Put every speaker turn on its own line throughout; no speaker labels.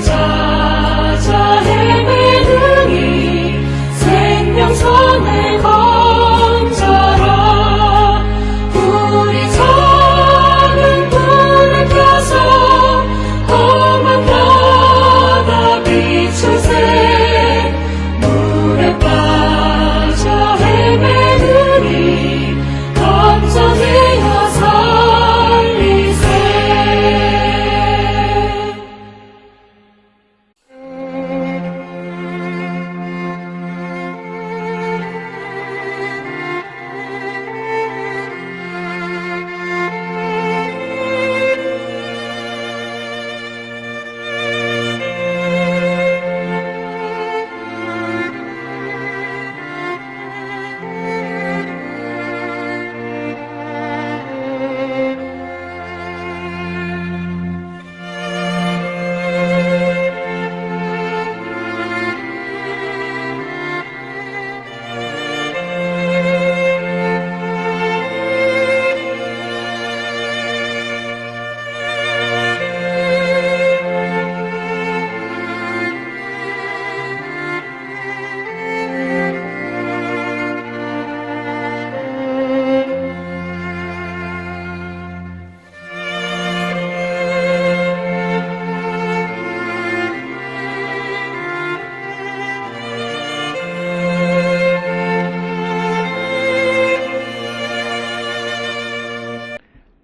찾아 헤매느니 생명선을 건져라. 우리 작은 불을 켜서 험한 바다 비추세. 물에 빠져 헤매느니 걱정되어 살리세.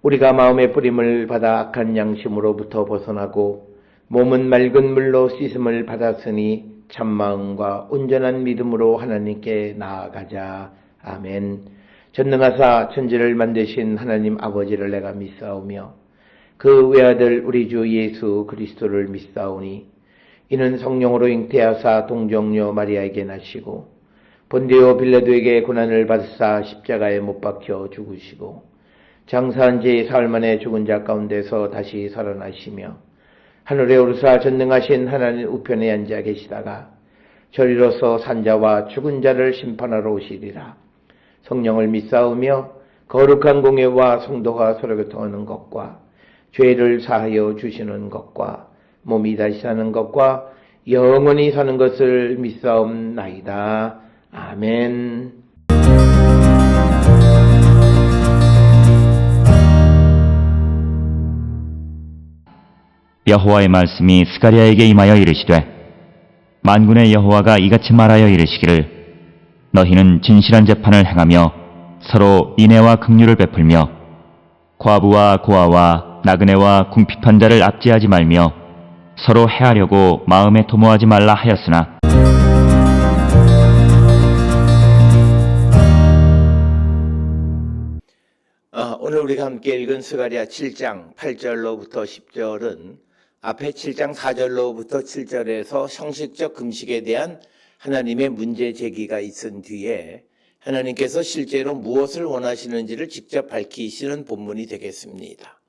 우리가 마음의 뿌림을 받아 악한 양심으로부터 벗어나고 몸은 맑은 물로 씻음을 받았으니 참마음과 온전한 믿음으로 하나님께 나아가자. 아멘. 전능하사 천지를 만드신 하나님 아버지를 내가 믿사오며 그 외아들 우리 주 예수 그리스도를 믿사오니 이는 성령으로 잉태하사 동정녀 마리아에게 나시고 본디오 빌라도에게 고난을 받으사 십자가에 못 박혀 죽으시고 장사한 지 사흘 만에 죽은 자 가운데서 다시 살아나시며 하늘에 오르사 전능하신 하나님 우편에 앉아 계시다가 저리로서 산자와 죽은 자를 심판하러 오시리라. 성령을 믿사오며 거룩한 공예와 성도가 서로 교통하는 것과 죄를 사하여 주시는 것과 몸이 다시 사는 것과 영원히 사는 것을 믿사옵나이다. 아멘.
여호와의 말씀이 스가랴에게 임하여 이르시되 만군의 여호와가 이같이 말하여 이르시기를 너희는 진실한 재판을 행하며 서로 인애와 긍휼을 베풀며 과부와 고아와 나그네와 궁핍한 자를 압제하지 말며 서로 해하려고 마음에 도모하지 말라 하였으나
오늘 우리가 함께 읽은 스가랴 7장 8절로부터 10절은 앞에 7장 4절로부터 7절에서 형식적 금식에 대한 하나님의 문제 제기가 있은 뒤에 하나님께서 실제로 무엇을 원하시는지를 직접 밝히시는 본문이 되겠습니다.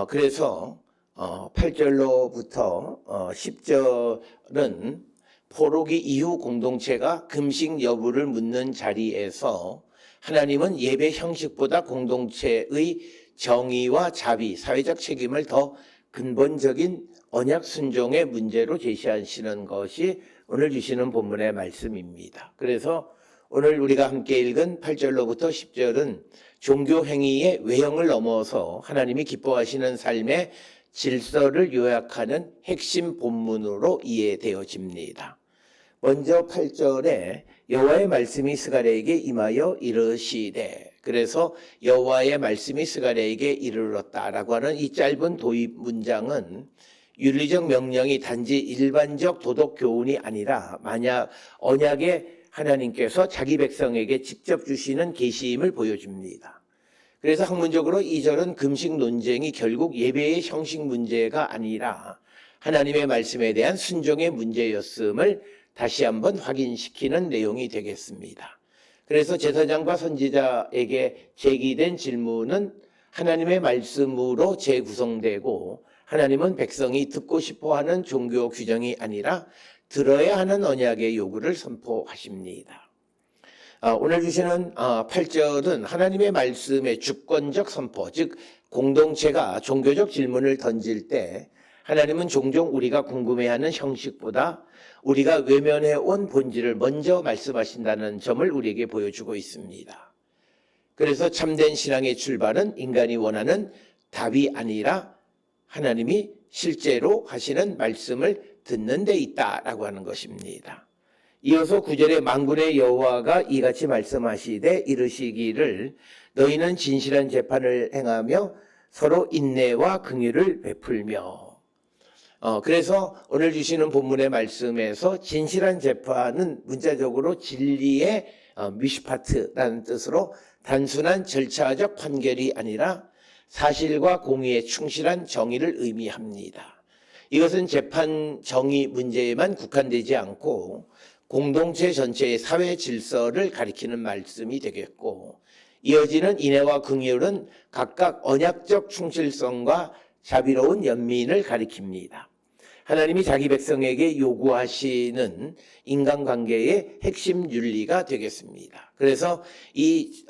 그래서 8절로부터 10절은 포로기 이후 공동체가 금식 여부를 묻는 자리에서 하나님은 예배 형식보다 공동체의 정의와 자비, 사회적 책임을 더 근본적인 언약 순종의 문제로 제시하시는 것이 오늘 주시는 본문의 말씀입니다. 그래서 오늘 우리가 함께 읽은 8절로부터 10절은 종교 행위의 외형을 넘어서 하나님이 기뻐하시는 삶의 질서를 요약하는 핵심 본문으로 이해되어집니다. 먼저 8절에 여호와의 말씀이 스가랴에게 임하여 이르시되, 그래서 여호와의 말씀이 스가랴에게 이르렀다라고 하는 이 짧은 도입 문장은 윤리적 명령이 단지 일반적 도덕 교훈이 아니라 만약 언약의 하나님께서 자기 백성에게 직접 주시는 계시임을 보여줍니다. 그래서 학문적으로 이 절은 금식 논쟁이 결국 예배의 형식 문제가 아니라 하나님의 말씀에 대한 순종의 문제였음을 다시 한번 확인시키는 내용이 되겠습니다. 그래서 제사장과 선지자에게 제기된 질문은 하나님의 말씀으로 재구성되고 하나님은 백성이 듣고 싶어하는 종교 규정이 아니라 들어야 하는 언약의 요구를 선포하십니다. 오늘 주시는 8절은 하나님의 말씀의 주권적 선포, 즉 공동체가 종교적 질문을 던질 때 하나님은 종종 우리가 궁금해하는 형식보다 우리가 외면해온 본질을 먼저 말씀하신다는 점을 우리에게 보여주고 있습니다. 그래서 참된 신앙의 출발은 인간이 원하는 답이 아니라 하나님이 실제로 하시는 말씀을 듣는 데 있다라고 하는 것입니다. 이어서 9절에 만군의 여호와가 이같이 말씀하시되 이르시기를 너희는 진실한 재판을 행하며 서로 인내와 긍휼을 베풀며. 그래서 오늘 주시는 본문의 말씀에서 진실한 재판은 문자적으로 진리의 미슈파트라는 뜻으로 단순한 절차적 판결이 아니라 사실과 공의에 충실한 정의를 의미합니다. 이것은 재판 정의 문제에만 국한되지 않고 공동체 전체의 사회 질서를 가리키는 말씀이 되겠고, 이어지는 인애와 긍휼은 각각 언약적 충실성과 자비로운 연민을 가리킵니다. 하나님이 자기 백성에게 요구하시는 인간관계의 핵심 윤리가 되겠습니다. 그래서 이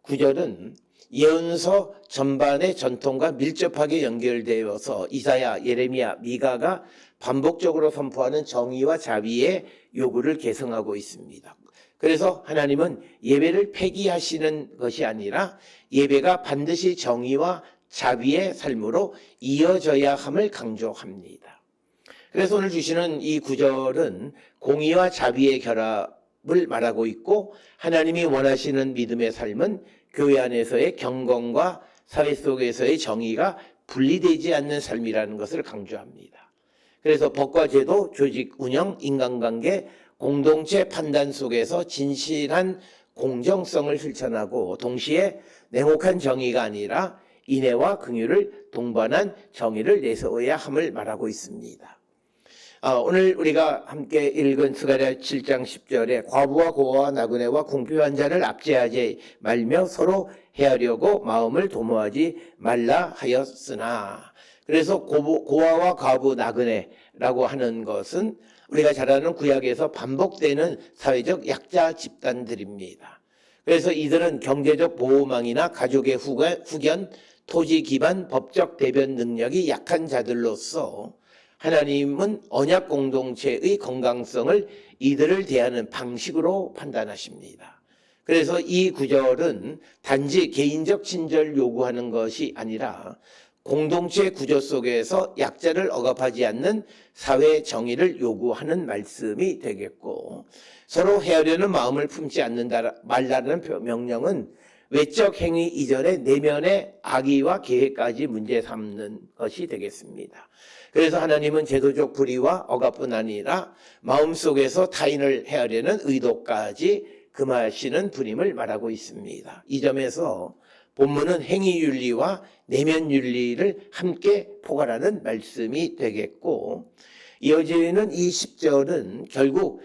구절은 예언서 전반의 전통과 밀접하게 연결되어서 이사야, 예레미야, 미가가 반복적으로 선포하는 정의와 자비의 요구를 계승하고 있습니다. 그래서 하나님은 예배를 폐기하시는 것이 아니라 예배가 반드시 정의와 자비의 삶으로 이어져야 함을 강조합니다. 그래서 오늘 주시는 이 구절은 공의와 자비의 결합을 말하고 있고, 하나님이 원하시는 믿음의 삶은 교회 안에서의 경건과 사회 속에서의 정의가 분리되지 않는 삶이라는 것을 강조합니다. 그래서 법과 제도, 조직 운영, 인간관계, 공동체 판단 속에서 진실한 공정성을 실천하고 동시에 냉혹한 정의가 아니라 인애와 긍휼을 동반한 정의를 내세워야 함을 말하고 있습니다. 오늘 우리가 함께 읽은 스가랴 7장 10절에 과부와 고아와 나그네와 궁핍한 자를 압제하지 말며 서로 해하려고 마음을 도모하지 말라 하였으나, 그래서 고아와 과부, 나그네라고 하는 것은 우리가 잘 아는 구약에서 반복되는 사회적 약자 집단들입니다. 그래서 이들은 경제적 보호망이나 가족의 후견, 토지 기반 법적 대변 능력이 약한 자들로서 하나님은 언약 공동체의 건강성을 이들을 대하는 방식으로 판단하십니다. 그래서 이 구절은 단지 개인적 친절을 요구하는 것이 아니라 공동체 구조 속에서 약자를 억압하지 않는 사회 정의를 요구하는 말씀이 되겠고, 서로 헤아려는 마음을 품지 않는다 말라는 명령은 외적 행위 이전에 내면의 악의와 계획까지 문제 삼는 것이 되겠습니다. 그래서 하나님은 제도적 불의와 억압뿐 아니라 마음속에서 타인을 헤아려는 의도까지 금하시는 분임을 말하고 있습니다. 이 점에서 본문은 행위윤리와 내면윤리를 함께 포괄하는 말씀이 되겠고, 이어지는 이 10절은 결국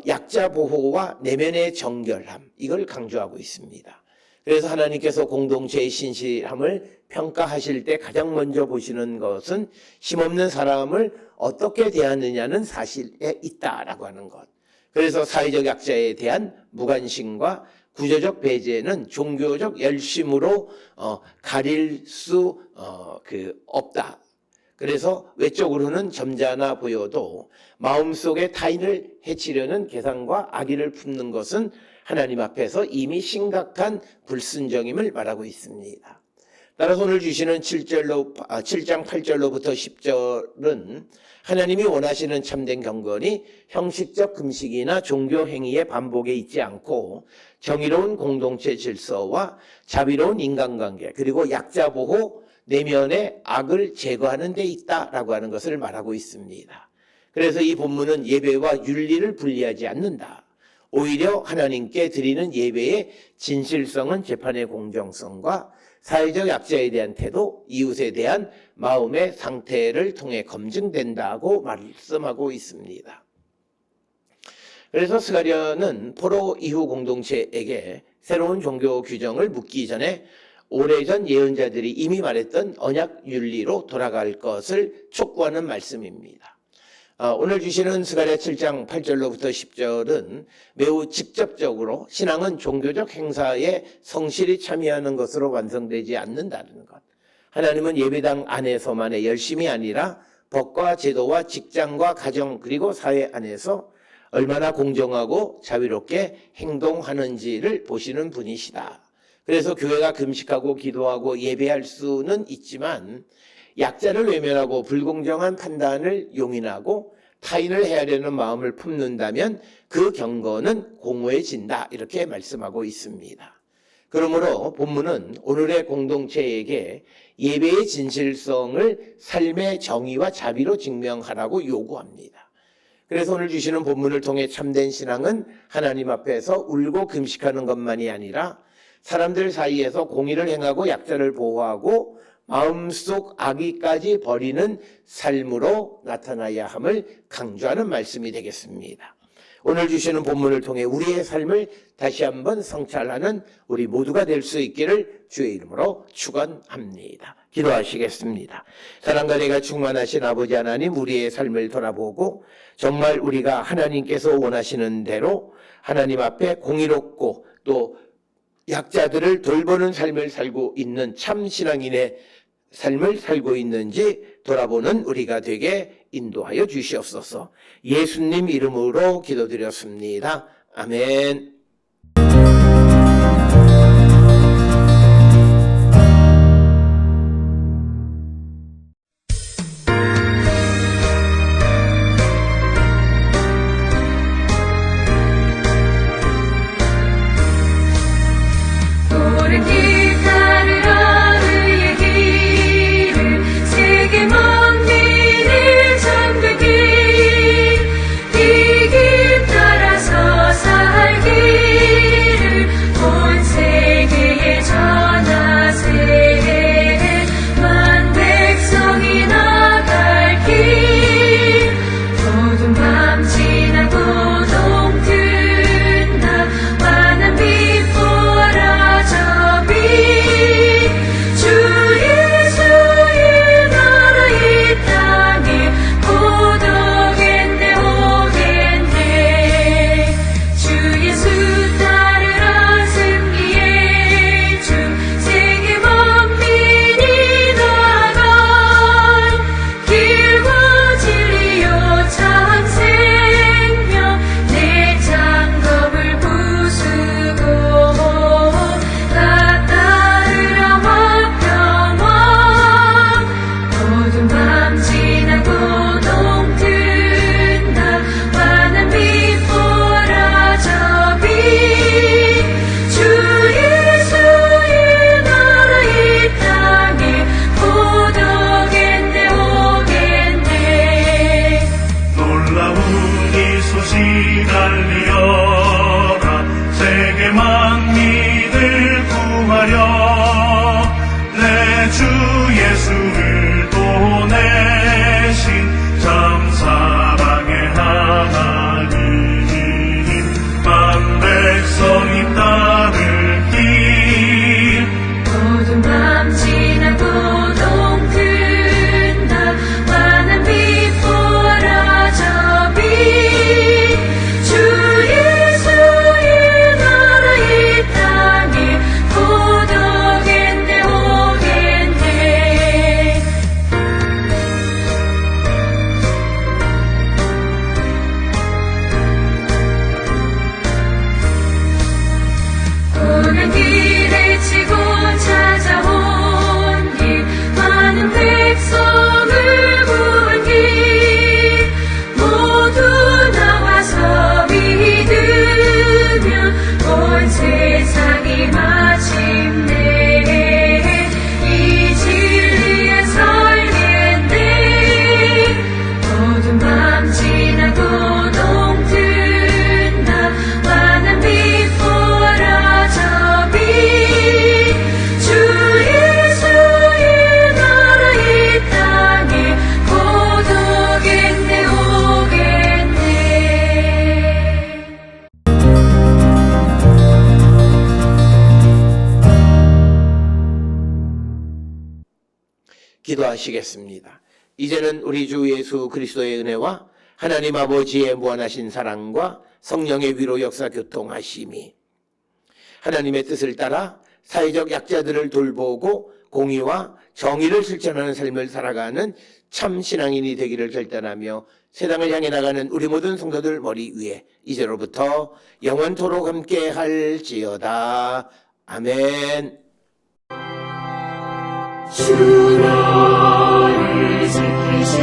약자 보호와 내면의 정결함, 이걸 강조하고 있습니다. 그래서 하나님께서 공동체의 신실함을 평가하실 때 가장 먼저 보시는 것은 힘없는 사람을 어떻게 대하느냐는 사실에 있다라고 하는 것. 그래서 사회적 약자에 대한 무관심과 구조적 배제는 종교적 열심으로 가릴 수 없다. 그래서 외적으로는 점잖아 보여도 마음속에 타인을 해치려는 계산과 악의를 품는 것은 하나님 앞에서 이미 심각한 불순종임을 말하고 있습니다. 따라서 오늘 주시는 7장 8절로부터 10절은 하나님이 원하시는 참된 경건이 형식적 금식이나 종교 행위의 반복에 있지 않고 정의로운 공동체 질서와 자비로운 인간관계, 그리고 약자 보호, 내면의 악을 제거하는 데 있다라고 하는 것을 말하고 있습니다. 그래서 이 본문은 예배와 윤리를 분리하지 않는다. 오히려 하나님께 드리는 예배의 진실성은 재판의 공정성과 사회적 약자에 대한 태도, 이웃에 대한 마음의 상태를 통해 검증된다고 말씀하고 있습니다. 그래서 스가랴는 포로 이후 공동체에게 새로운 종교 규정을 묻기 전에 오래전 예언자들이 이미 말했던 언약 윤리로 돌아갈 것을 촉구하는 말씀입니다. 오늘 주시는 스가랴 7장 8절로부터 10절은 매우 직접적으로 신앙은 종교적 행사에 성실히 참여하는 것으로 완성되지 않는다는 것, 하나님은 예배당 안에서만의 열심이 아니라 법과 제도와 직장과 가정 그리고 사회 안에서 얼마나 공정하고 자유롭게 행동하는지를 보시는 분이시다. 그래서 교회가 금식하고 기도하고 예배할 수는 있지만 약자를 외면하고 불공정한 판단을 용인하고 타인을 헤아려는 마음을 품는다면 그 경건은 공허해진다. 이렇게 말씀하고 있습니다. 그러므로 본문은 오늘의 공동체에게 예배의 진실성을 삶의 정의와 자비로 증명하라고 요구합니다. 그래서 오늘 주시는 본문을 통해 참된 신앙은 하나님 앞에서 울고 금식하는 것만이 아니라 사람들 사이에서 공의를 행하고 약자를 보호하고 마음속 악의까지 버리는 삶으로 나타나야 함을 강조하는 말씀이 되겠습니다. 오늘 주시는 본문을 통해 우리의 삶을 다시 한번 성찰하는 우리 모두가 될 수 있기를 주의 이름으로 축원합니다. 기도하시겠습니다. 사랑과 은혜가 충만하신 아버지 하나님, 우리의 삶을 돌아보고 정말 우리가 하나님께서 원하시는 대로 하나님 앞에 공의롭고 또 약자들을 돌보는 삶을 살고 있는 참 신앙인의 삶을 살고 있는지 돌아보는 우리가 되게 인도하여 주시옵소서. 예수님 이름으로 기도드렸습니다. 아멘.
오른 길 따르라 의의 길을 세계 만민을 잠들길 이 길 따라서 살기를 온 세계에 전하세 만 백성이 나갈 길 어두운 밤 지나고 동튼 나 환한 빛 보아라 저비 주 예수의 나라 이 땅에 곧 오겠네 오겠네 주 예수 따르라 승리의 주 세계 만민이 나갈 길과 진리요 참 생명 내 장갑을 부수고 나 따르라 화평왕 어두운 밤 지나고 동튼 나 환한 빛 보아라 저비 주 예수의 나라 이 땅에 곧 오겠네 오겠네
놀라운 이 소식 알리어라 세계 만민을 구하려 내 주 예수를 보내신 참 사랑의 하나님 만 백성이 따를 길
어두운 밤 지나고 동튼 나 환한 빛 보아라 저비 주 예수의 나라 이 땅에 곧 오겠네 오겠네 고난 길에 치고 찾아온 길 많은 백성을 구한 길 모두 나와서 믿으면 온 세상이 마침내 이 진리에 설겠네 어두운 밤 지나고 동튼 나 환한 빛 보아라 저비 주 예수의 나라 이 땅에 곧 오겠네 오겠네
기도하시겠습니다. 이제는 우리 주 예수 그리스도의 은혜와 하나님 아버지의 무한하신 사랑과 성령의 위로 역사 교통하심이 하나님의 뜻을 따라 사회적 약자들을 돌보고 공의와 정의를 실천하는 삶을 살아가는 참 신앙인이 되기를 결단하며 세상을 향해 나가는 우리 모든 성도들 머리 위에 이제로부터 영원토록 함께 할지어다. 아멘.
주 너를 지키시고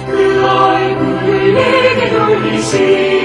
그 얼굴을 내게 돌리시고